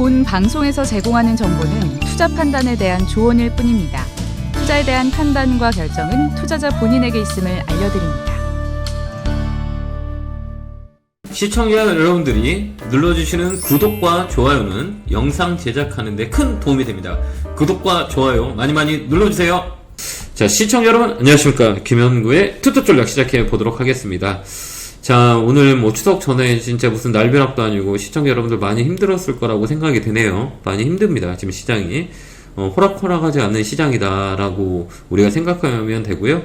본 방송에서 제공하는 정보는 투자 판단에 대한 조언일 뿐입니다. 투자에 대한 판단과 결정은 투자자 본인에게 있음을 알려드립니다. 시청자 여러분들이 눌러주시는 구독과 좋아요는 영상 제작하는 데 큰 도움이 됩니다. 구독과 좋아요 많이 눌러주세요. 자, 시청자 여러분 안녕하십니까. 김현구의 투톱 전략 시작해 보도록 하겠습니다. 자, 오늘 뭐 추석 전에 진짜 무슨 날벼락도 아니고 시청자 여러분들 많이 힘들었을 거라고 생각이 드네요. 많이 힘듭니다. 지금 시장이 호락호락하지 않는 시장이다라고 우리가 생각하면 되고요.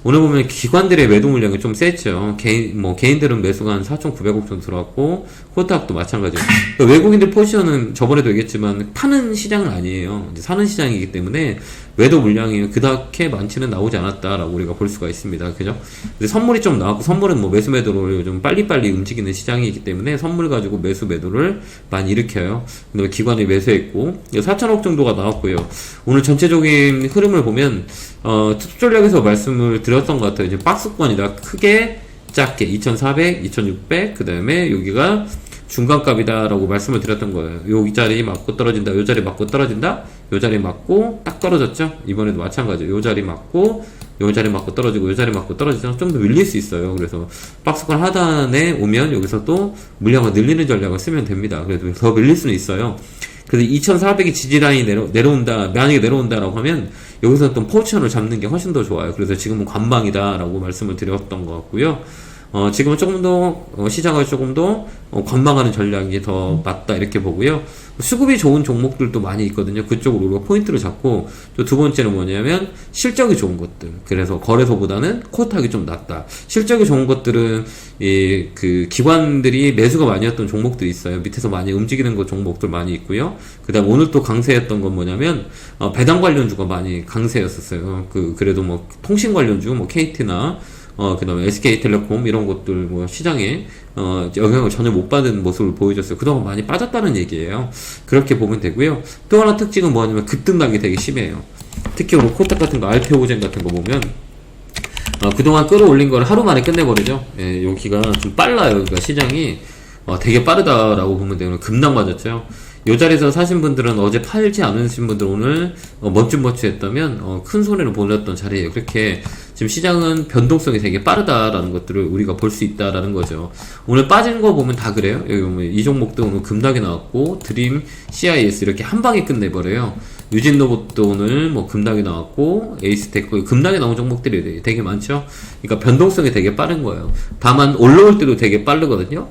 오늘 보면 기관들의 매도 물량이 좀 셌죠. 개인들은 매수가 한 4,900억 정도 들어왔고, 코스닥도 마찬가지예요. 그러니까 외국인들 포지션은 저번에도 얘기했지만 파는 시장은 아니에요. 이제 사는 시장이기 때문에 매도 물량이 그렇게 많지는 나오지 않았다라고 우리가 볼 수가 있습니다. 그죠? 근데 선물이 좀 나왔고, 선물은 뭐 매수 매도를 좀 빨리빨리 움직이는 시장이기 때문에 선물 가지고 매수 매도를 많이 일으켜요. 근데 기관이 매수했고, 4,000억 정도가 나왔고요. 오늘 전체적인 흐름을 보면 투톱 전략에서 말씀을 드렸던 것 같아요. 이제 박스권이다. 크게 작게 2,400, 2,600, 그 다음에 여기가 중간값이다라고 말씀을 드렸던 거예요. 여기 자리 맞고 떨어진다, 요 자리 맞고 떨어진다, 요 자리 맞고 딱 떨어졌죠. 이번에도 마찬가지예요. 요 자리 맞고, 요 자리 맞고 떨어지고, 요 자리 맞고 떨어지죠. 좀 더 밀릴 수 있어요. 그래서 박스권 하단에 오면 여기서 또 물량을 늘리는 전략을 쓰면 됩니다. 그래도 더 밀릴 수는 있어요. 그래서 2,400이 지지라인이 내려온다, 만약에 내려온다라고 하면 여기서 또 포지션을 잡는 게 훨씬 더 좋아요. 그래서 지금은 관망이다라고 말씀을 드렸던 것 같고요. 지금은 조금 더 시장을 조금 더 관망하는 전략이 더 맞다 이렇게 보고요. 수급이 좋은 종목들도 많이 있거든요. 그쪽으로 우리가 포인트를 잡고, 또 두 번째는 뭐냐면 실적이 좋은 것들. 그래서 거래소보다는 코스닥이 좀 낫다. 실적이 좋은 것들은 그 기관들이 매수가 많이 했던 종목들이 있어요. 밑에서 많이 움직이는 것 종목들 많이 있고요. 그다음 오늘 또 강세였던 건 뭐냐면 배당 관련주가 많이 강세였었어요. 그래도 뭐 통신 관련주, 뭐 KT나 그 다음에 SK텔레콤 이런 것들 뭐 시장에 영향을 전혀 못 받은 모습을 보여줬어요. 그동안 많이 빠졌다는 얘기예요. 그렇게 보면 되고요. 또 하나 특징은 뭐냐면 급등락이 되게 심해요. 특히 오늘 코스닥 같은 거, 알테오젠 같은 거 보면 그동안 끌어올린 걸 하루 만에 끝내버리죠. 예, 여기가 좀 빨라요. 그러니까 시장이 되게 빠르다라고 보면 돼요. 급락 맞았죠. 이 자리에서 사신 분들은 어제 팔지 않으신 분들 오늘 멋짐머치했다면 큰 손해를 보냈던 자리예요. 그렇게 지금 시장은 변동성이 되게 빠르다라는 것들을 우리가 볼 수 있다라는 거죠. 오늘 빠진 거 보면 다 그래요. 여기 보면 이 종목도 오늘 급락이 나왔고, 드림, CIS 이렇게 한 방에 끝내버려요. 유진로봇도 오늘 뭐 급락이 나왔고, 에이스테크 급락이 나온 종목들이 되게 많죠. 그러니까 변동성이 되게 빠른 거예요. 다만 올라올 때도 되게 빠르거든요.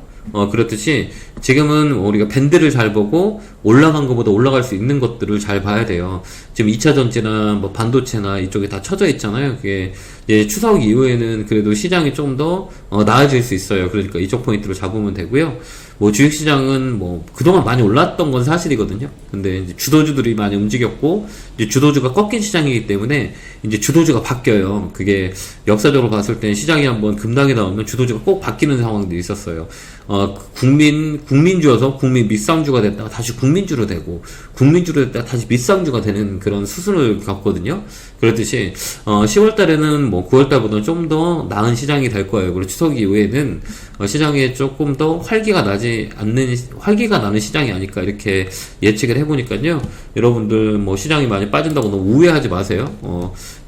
그렇듯이 지금은 우리가 밴드를 잘 보고 올라간 것보다 올라갈 수 있는 것들을 잘 봐야 돼요. 지금 2차 전지나 뭐 반도체나 이쪽에 다 쳐져 있잖아요. 그게 이제 추석 이후에는 그래도 시장이 좀 더 나아질 수 있어요. 그러니까 이쪽 포인트로 잡으면 되고요. 뭐 주식시장은 뭐 그동안 많이 올랐던 건 사실이거든요. 근데 이제 주도주들이 많이 움직였고, 이제 주도주가 꺾인 시장이기 때문에 이제 주도주가 바뀌어요. 그게 역사적으로 봤을 때 시장이 한번 급락이 나오면 주도주가 꼭 바뀌는 상황들이 있었어요. 국민주여서 국민 밑상주가 됐다가 다시 국민주로 되고, 국민주로 됐다가 다시 밑상주가 되는 그런 수순을 겪거든요. 그렇듯이 10월 달에는 뭐 9월 달보다는 좀 더 나은 시장이 될 거예요. 그리고 추석 이후에는 시장에 조금 더 활기가 나는 시장이 아닐까 이렇게 예측을 해보니까요. 여러분들 뭐 시장이 많이 빠진다고 너무 우회하지 마세요.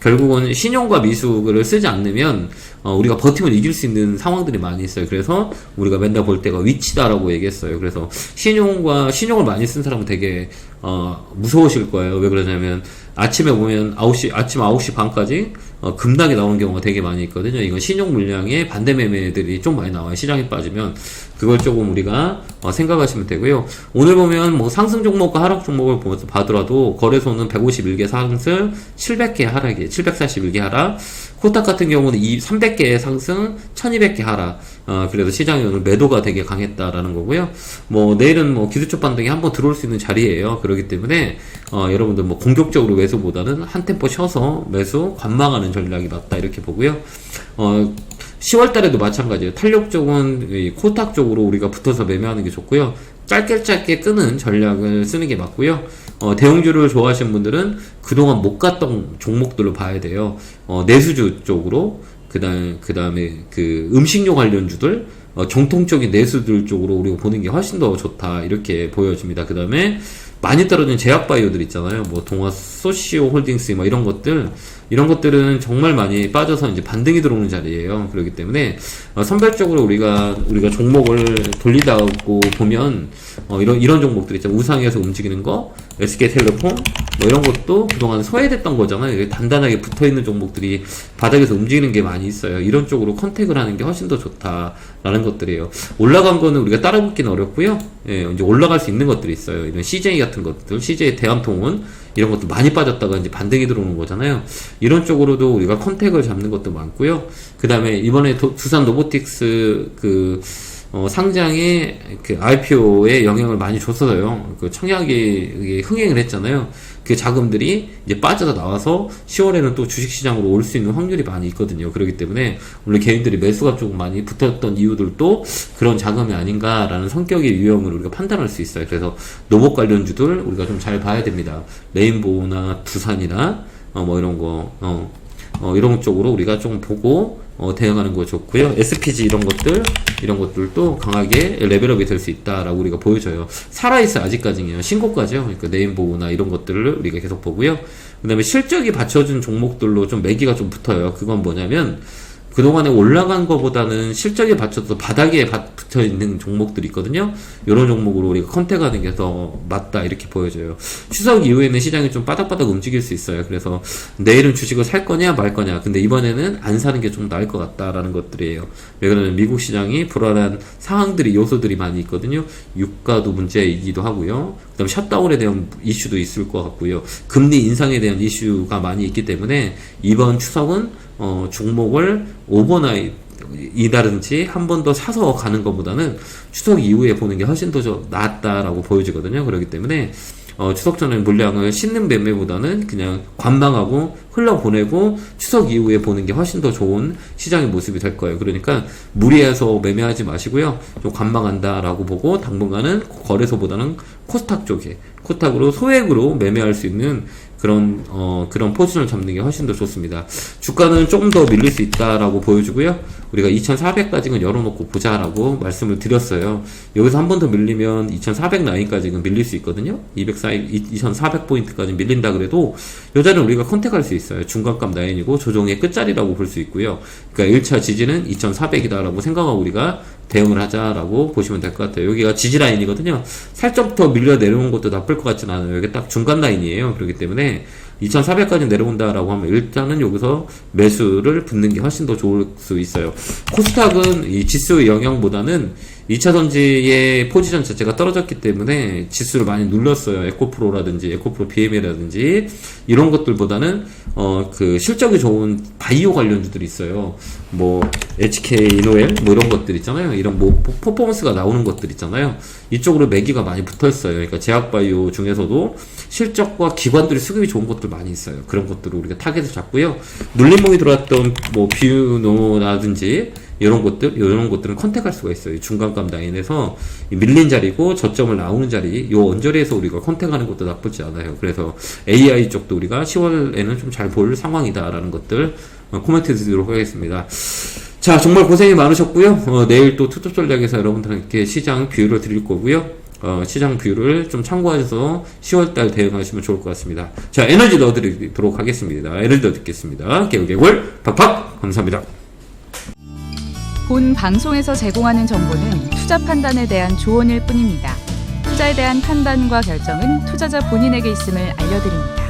결국은 신용과 미수를 쓰지 않으면 우리가 버티면 이길 수 있는 상황들이 많이 있어요. 그래서 우리가 맨날 볼 때가 위치다라고 얘기했어요. 그래서 신용을 많이 쓴 사람은 되게 무서우실 거예요. 왜 그러냐면 아침에 보면 아침 9시 반까지 급락이 나오는 경우가 되게 많이 있거든요. 이건 신용 물량의 반대 매매들이 좀 많이 나와요. 시장이 빠지면. 그걸 조금 우리가 생각하시면 되고요. 오늘 보면 뭐 상승 종목과 하락 종목을 봐더라도 거래소는 151개 상승, 700개 하락이에요. 741개 하락. 코스닥 같은 경우는 300개 상승, 1200개 하락. 그래서 시장이 오늘 매도가 되게 강했다라는 거고요. 뭐 내일은 뭐 기술적 반등이 한번 들어올 수 있는 자리예요. 그렇기 때문에 여러분들 뭐 공격적으로 매수보다는 한 템포 쉬어서 매수 관망하는 전략이 맞다 이렇게 보고요. 10월 달에도 마찬가지예요. 탄력 쪽은 코스닥 쪽으로 우리가 붙어서 매매하는 게 좋고요. 짧게 끄는 전략을 쓰는 게 맞고요. 대형주를 좋아하시는 분들은 그동안 못 갔던 종목들을 봐야 돼요. 내수주 쪽으로, 그 다음에 그 음식료 관련주들, 정통적인 내수들 쪽으로 우리가 보는 게 훨씬 더 좋다 이렇게 보여집니다. 그 다음에 많이 떨어진 제약바이오들 있잖아요. 뭐 동아 소시오 홀딩스 뭐 이런 것들은 정말 많이 빠져서 이제 반등이 들어오는 자리예요. 그렇기 때문에 선별적으로 우리가 종목을 돌리다고 보면 이런 종목들 있잖아요. 우상에서 움직이는 거, SK텔레콤 뭐 이런 것도 그동안 소외됐던 거잖아요. 이게 단단하게 붙어있는 종목들이 바닥에서 움직이는 게 많이 있어요. 이런 쪽으로 컨택을 하는 게 훨씬 더 좋다라는 것들이에요. 올라간 거는 우리가 따라붙기는 어렵고요. 예, 이제 올라갈 수 있는 것들이 있어요. 이런 CJ 같은 것들, CJ 대한통운 이런 것도 많이 빠졌다가 이제 반등이 들어오는 거잖아요. 이런 쪽으로도 우리가 컨택을 잡는 것도 많고요. 그 다음에 이번에 두산 로보틱스 상장에 IPO에 영향을 많이 줬어요. 청약이 흥행을 했잖아요. 그 자금들이 이제 빠져서 나와서 10월에는 또 주식시장으로 올 수 있는 확률이 많이 있거든요. 그렇기 때문에 원래 개인들이 매수가 조금 많이 붙었던 이유들도 그런 자금이 아닌가라는 성격의 유형을 우리가 판단할 수 있어요. 그래서 로봇 관련주들 우리가 좀 잘 봐야 됩니다. 레인보우나 두산이나 뭐 이런 거 이런 쪽으로 우리가 좀 보고 대응하는 거 좋고요. SPG 이런 것들도 강하게 레벨업이 될 수 있다라고 우리가 보여줘요. 살아있어 아직까지는요. 신고가죠. 그러니까 네임보우나 이런 것들을 우리가 계속 보고요. 그 다음에 실적이 받쳐준 종목들로 좀 매기가 좀 붙어요. 그건 뭐냐면 그동안에 올라간 거보다는 실적에 받쳐서 바닥에 붙어 있는 종목들이 있거든요. 이런 종목으로 우리가 컨택하는 게 더 맞다 이렇게 보여져요. 추석 이후에는 시장이 좀 바닥바닥 움직일 수 있어요. 그래서 내일은 주식을 살 거냐 말 거냐. 근데 이번에는 안 사는 게 좀 나을 것 같다라는 것들이에요. 왜 그러냐면 미국 시장이 불안한 상황들이 요소들이 많이 있거든요. 유가도 문제이기도 하고요. 그다음에 샷다운에 대한 이슈도 있을 것 같고요. 금리 인상에 대한 이슈가 많이 있기 때문에 이번 추석은 종목을 오버나잇이라든지 한 번 더 사서 가는 것보다는 추석 이후에 보는 게 훨씬 더 낫다라고 보여지거든요. 그렇기 때문에 추석 전에 물량을 싣는 매매보다는 그냥 관망하고 흘러보내고 추석 이후에 보는 게 훨씬 더 좋은 시장의 모습이 될 거예요. 그러니까 무리해서 매매하지 마시고요. 좀 관망한다라고 보고 당분간은 거래소보다는 코스닥 쪽에 코스닥으로 소액으로 매매할 수 있는 그런 포지션을 잡는 게 훨씬 더 좋습니다. 주가는 좀 더 밀릴 수 있다라고 보여주고요. 우리가 2400까지는 열어놓고 보자라고 말씀을 드렸어요. 여기서 한 번 더 밀리면 2400 라인까지는 밀릴 수 있거든요. 2400포인트까지 밀린다 그래도 여자는 우리가 컨택할 수 있어요. 중간값 라인이고 조정의 끝자리라고 볼 수 있고요. 그러니까 1차 지지는 2400이다라고 생각하고 우리가 대응을 하자라고 보시면 될 것 같아요. 여기가 지지 라인이거든요. 살짝 더 밀려 내려온 것도 나쁠 것 같진 않아요. 여기 딱 중간 라인이에요. 그렇기 때문에 2400까지 내려온다라고 하면 일단은 여기서 매수를 붙는 게 훨씬 더 좋을 수 있어요. 코스닥은 이 지수의 영향보다는 2차 전지의 포지션 자체가 떨어졌기 때문에 지수를 많이 눌렀어요. 에코프로라든지 에코프로 BM이라든지 이런 것들보다는 그 실적이 좋은 바이오 관련주들이 있어요. 뭐 HK 이노엘 뭐 이런 것들 있잖아요. 이런 뭐 퍼포먼스가 나오는 것들 있잖아요. 이쪽으로 매기가 많이 붙어 있어요. 그러니까 제약바이오 중에서도 실적과 기관들이 수급이 좋은 것들 많이 있어요. 그런 것들을 우리가 타겟을 잡고요. 눌림목이 들어왔던 뭐 비유노라든지 이런 것들은 컨택할 수가 있어요. 중간값 라인에서 밀린 자리고 저점을 나오는 자리, 요 언저리에서 우리가 컨택하는 것도 나쁘지 않아요. 그래서 AI 쪽도 우리가 10월에는 좀 잘 볼 상황이다라는 것들 코멘트 드리도록 하겠습니다. 자, 정말 고생이 많으셨고요. 내일 또 투톱 전략에서 여러분들께 시장 뷰를 드릴 거고요. 시장 뷰를 좀 참고하셔서 10월달 대응하시면 좋을 것 같습니다. 자, 에너지 넣어드리도록 하겠습니다. 에너지 넣어드리겠습니다. 개굴개굴 팍팍 감사합니다. 본 방송에서 제공하는 정보는 투자 판단에 대한 조언일 뿐입니다. 투자에 대한 판단과 결정은 투자자 본인에게 있음을 알려드립니다.